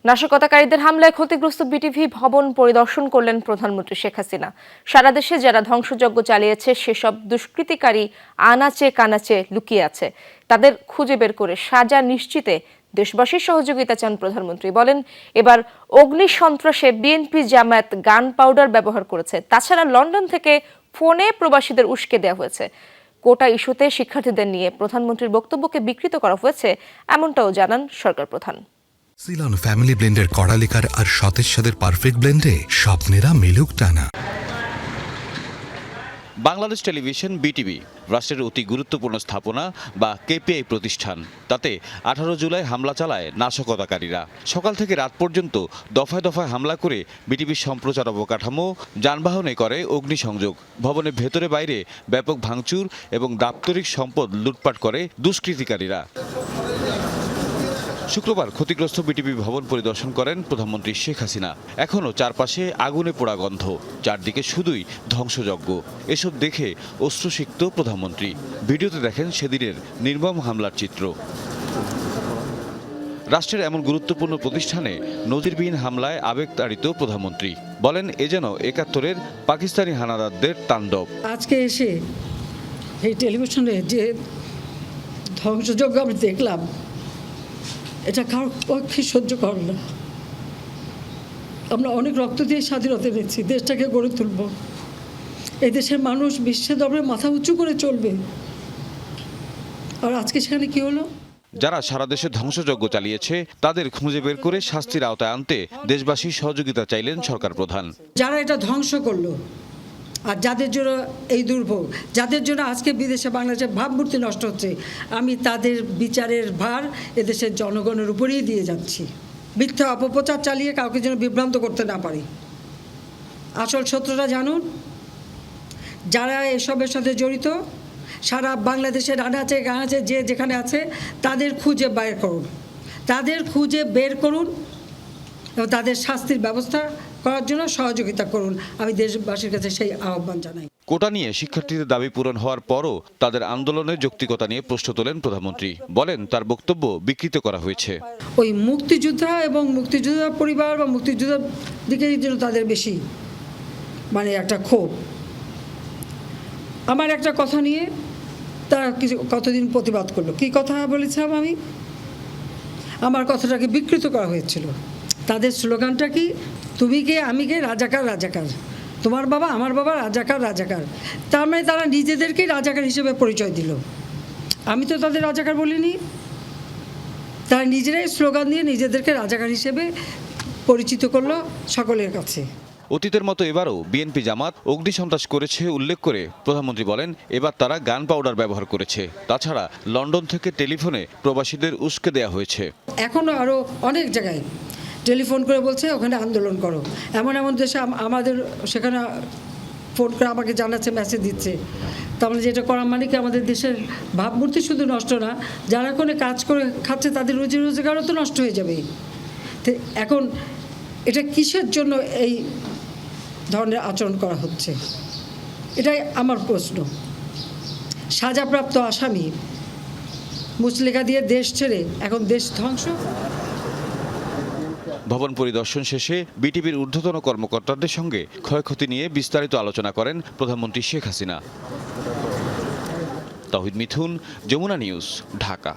নাশকতাকারীদের হামলায় ক্ষতিগ্রস্ত বিটিভি ভবন পরিদর্শন করলেন প্রধানমন্ত্রী শেখ হাসিনা। সারা দেশে যারা ধ্বংসযজ্ঞ চালিয়েছে সেসব দুষ্কৃতিকারী আনাচে কানাচে লুকিয়ে আছে, তাদের খুঁজে বের করে সাজা নিশ্চিতে দেশবাসীর সহযোগিতা চান প্রধানমন্ত্রী। বলেন, এবার অগ্নি সন্ত্রাসে বিএনপি জামায়াত গান পাউডার ব্যবহার করেছে। তাছাড়া লন্ডন থেকে ফোনে প্রবাসীদের উস্কে দেওয়া হয়েছে। কোটা ইস্যুতে শিক্ষার্থীদের নিয়ে প্রধানমন্ত্রীর বক্তব্যকে বিকৃত করা হয়েছে, এমনটাও জানান সরকার প্রধান। সিলন ফ্যামিলি ব্লেন্ডের কড়ালিকার আর সতেজ সাদের পারফেক্ট ব্লেন্ডে স্বপ্নেরা মিলুক টানা। বাংলাদেশ টেলিভিশন বিটিভি রাষ্ট্রের অতি গুরুত্বপূর্ণ স্থাপনা বা কেপিআই প্রতিষ্ঠান। তাতে 18 জুলাই হামলা চালায় নাশকতাকারীরা। সকাল থেকে রাত পর্যন্ত দফায় দফায় হামলা করে বিটিভির সম্প্রচার অবকাঠামো, যানবাহনে করে অগ্নিসংযোগ। ভবনের ভেতরে বাইরে ব্যাপক ভাঙচুর এবং দাপ্তরিক সম্পদ লুটপাট করে দুষ্কৃতিকারীরা। শুক্রবার ক্ষতিগ্রস্ত বিটিভি ভবন পরিদর্শন করেন প্রধানমন্ত্রী শেখ হাসিনা। এখনও চারপাশে আগুনে পোড়া গন্ধ, চারদিকে শুধুই ধ্বংসযজ্ঞ। এসব দেখে অশ্রুসিক্ত প্রধানমন্ত্রী। ভিডিওতে দেখেন সেদিনের নির্মম হামলার চিত্র। রাষ্ট্রের এমন গুরুত্বপূর্ণ প্রতিষ্ঠানে নজিরবিহীন হামলায় আবেগতাড়িত প্রধানমন্ত্রী। বলেন, এ যেন 71-এর পাকিস্তানি হানাদারদের তাণ্ডব। আজকে এসে এই টেলিভিশনে যে ধ্বংসযজ্ঞ আমি দেখলাম, এটা কারোর পক্ষে সহ্য করে না। আমরা অনেক রক্ত দিয়ে স্বাধীনতা এনেছি, দেশটাকে গড়ে তুলব। এই দেশের মানুষ বিশ্বের দরবারে মাথা উঁচু করে চলবে। আর আজকে সেখানে কি হলো? যারা সারা দেশে ধ্বংসযজ্ঞ চালিয়েছে তাদের খুঁজে বের করে শাস্তির আওতায় আনতে দেশবাসীর সহযোগিতা চাইলেন সরকার প্রধান। যারা এটা ধ্বংস করলো আর যাদের জন্য এই দুর্ভোগ, যাদের জন্য আজকে বিদেশে বাংলাদেশের ভাবমূর্তি নষ্ট হচ্ছে, আমি তাদের বিচারের ভার এদেশের জনগণের উপরেই দিয়ে যাচ্ছি। মিথ্যা অপপ্রচার চালিয়ে কাউকে যেন বিভ্রান্ত করতে না পারি। আসল সত্যটা জানুন, যারা এসবের সাথে জড়িত সারা বাংলাদেশের আনাচে গানাচে যে যেখানে আছে তাদের খুঁজে বের করুন, তাদের খুঁজে বের করুন এবং তাদের শাস্তির ব্যবস্থা করার জন্য সহযোগিতা করুন। আমি দেশবাসীর কাছে সেই আহ্বান জানাই। কোটা নিয়ে শিক্ষার্থীদের দাবি পূরণ হওয়ার পরও তাদের আন্দোলনের যৌক্তিকতা নিয়ে প্রশ্ন তোলেন প্রধানমন্ত্রী। বলেন, তার বক্তব্য বিকৃত করা হয়েছে। ওই মুক্তিযোদ্ধা এবং মুক্তিযোদ্ধা পরিবার বা মুক্তিযোদ্ধার দিকেই যেন তাদের বেশি একটা ক্ষোভ। আমার একটা কথা নিয়ে তারা কিছু কতদিন প্রতিবাদ করলো। কি কথা বলেছিলাম আমি? আমার কথাটাকে বিকৃত করা হয়েছিল। তাদের স্লোগানটা কি? তুমি কে আমি কে, রাজাকার রাজাকার, তোমার বাবা আমার বাবা, রাজাকার রাজাকার। তার মানে তারা নিজেদেরকেই রাজাকার হিসেবে পরিচয় দিল। আমি তো তাদের রাজাকার বলিনি। তারা নিজেরাই স্লোগান দিয়ে নিজেদেরকে রাজাকার হিসেবে পরিচিত করলো সকলের কাছে। অতীতের মতো এবারও বিএনপি জামাত অগ্নিসন্ত্রাস করেছে উল্লেখ করে প্রধানমন্ত্রী বলেন, এবার তারা গান পাউডার ব্যবহার করেছে। তাছাড়া লন্ডন থেকে টেলিফোনে প্রবাসীদের উস্কে দেওয়া হয়েছে। এখনও আরও অনেক জায়গায় টেলিফোন করে বলছে ওখানে আন্দোলন করো। এমন এমন দেশে আমাদের সেখানে ফোন করে আমাকে জানাচ্ছে, মেসেজ দিচ্ছে। তার মানে যেটা করা মানে কি, আমাদের দেশের ভাবমূর্তি শুধু নষ্ট না, যারা কোনো কাজ করে খাচ্ছে তাদের রুজি রোজগারও তো নষ্ট হয়ে যাবে। তো এখন এটা কিসের জন্য এই ধরনের আচরণ করা হচ্ছে, এটাই আমার প্রশ্ন। সাজাপ্রাপ্ত আসামি মুচলেখা দিয়ে দেশ ছেড়ে এখন দেশ ধ্বংস। ভবন পরিদর্শন শেষে বিটিভির ঊর্ধ্বতন কর্মকর্তাদের সঙ্গে ক্ষয়ক্ষতি নিয়ে বিস্তারিত আলোচনা করেন প্রধানমন্ত্রী শেখ হাসিনা। তাওহিদ মিথুন, যমুনা নিউজ, ঢাকা।